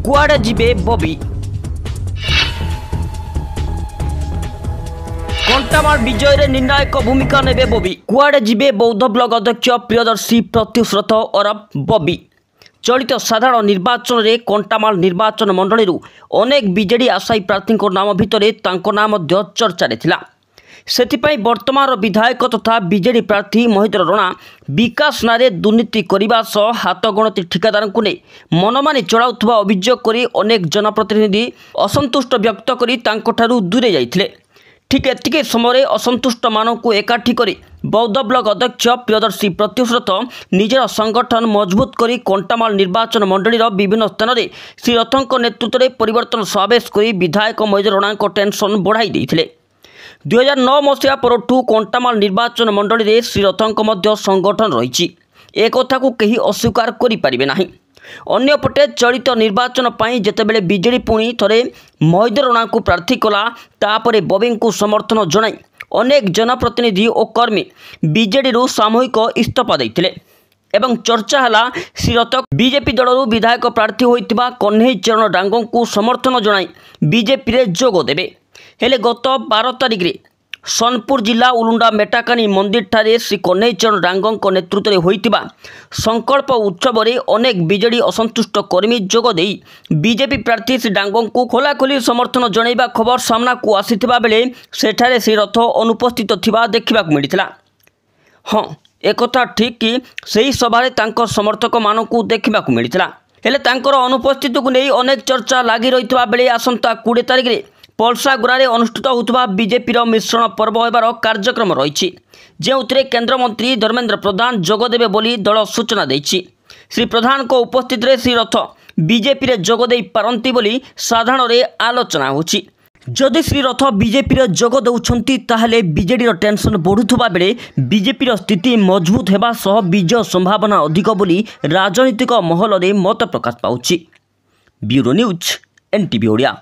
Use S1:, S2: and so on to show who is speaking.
S1: कुआड़े जिबे बबी कंटामाल विजय रे निर्णायक भूमिका नेबे बबी कुआड़े जिबे बौद्ध ब्लॉक अध्यक्ष प्रियदर्शी प्रत्युश्रत अरब बबी चलित साधारण निर्वाचन रे कंटामाल निर्वाचन मंडली अनेक बीजेडी आशायी प्रार्थी नाम भितर नाम चर्चा थिला। सेथिपाई वर्तमान विधायक तथा बीजेडी प्रार्थी महेंद्र रणा विकास नारे दुर्नीति करने सह हाथ गणति ठिकादार को नहीं मनमानी चलाउथुवा अभियोग करी अनेक जनप्रतिनिधि असंतुष्ट व्यक्त करी तांकोठारु दूरे जाइथिले। ठीक एतिके समय असंतुष्ट मानक एकाठी करी बौद्ध ब्लॉक अध्यक्ष प्रियदर्शी प्रत्युश्रत निजर संगठन मजबूत करी कंटामाल निर्वाचन मंडली विभिन्न स्थान में श्री रथों नेतृत्व में परिवर्तन समावेश करी विधायक महेंद्र रणा टेंशन बढ़ाई देइथिले। 2009 मसीहा परठू कंटामाल निर्वाचन मंडली रे श्रीरथों संगठन रही एक कथा को कहीं अस्वीकार करें ना। अन्यपटे चलित निर्वाचन पर जितेबले बीजेडी पुणी थे महेंद्र रणा को प्रार्थी कला तापर बबी को समर्थन जनाई अनेक जनप्रतिनिधि और कर्मी बीजेडी सामूहिक इस्तीफा देते एवं चर्चा है श्रीरथ बीजेपी दल विधायक प्रार्थी होता कन्हई चरण डांगों को समर्थन जनाई बीजेपी रे जोग देवे। हेले गत 12 तारिख रे सोनपुर जिला उलुंडा मेटाकानी मंदिर ठारे श्री कन्हई चरण डांगों नेतृत्व में होइतिबा संकल्प उत्सव में अनेक बीजेडी असंतुष्ट कर्मी जोग देई बीजेपी प्रार्थी श्री डांगों को खोलाखोली समर्थन जणाइबा खबर सामना को आसीथिबा बेले सेठारे श्री रथ अनुपस्थित थिबा देखिबा मिलिथिला। हाँ एकथा ठीक कि सही सभा तांको समर्थक मानकू देखिबा मिलिथिला। हेले तांकर अनुपस्थिति को नहीं अनेक चर्चा लगी रही बेले आसंता 20 तारिख रे पलसागुड़ा अनुष्ठित होता बीजेपी मिश्रण पर्व होबार कार्यक्रम रही जो केन्द्रमंत्री धर्मेन्द्र प्रधान जोगदेवे बोली दल सूचना देछि। श्री प्रधान को उपस्थित श्री रथ बीजेपी रे जोगदे पारंती बोली साधारण रे आलोचना होछि। जदि श्री रथ बीजेपी रे जोग दउछंती ताहले बीजेडी टेंशन बढ़ुथबा बेले बीजेपी स्थिति मजबूत हेबा सह विजय संभावना अधिक बोली राजनीतिक महल रे मत प्रकाश पाउछि। Bureau news NTV Odia.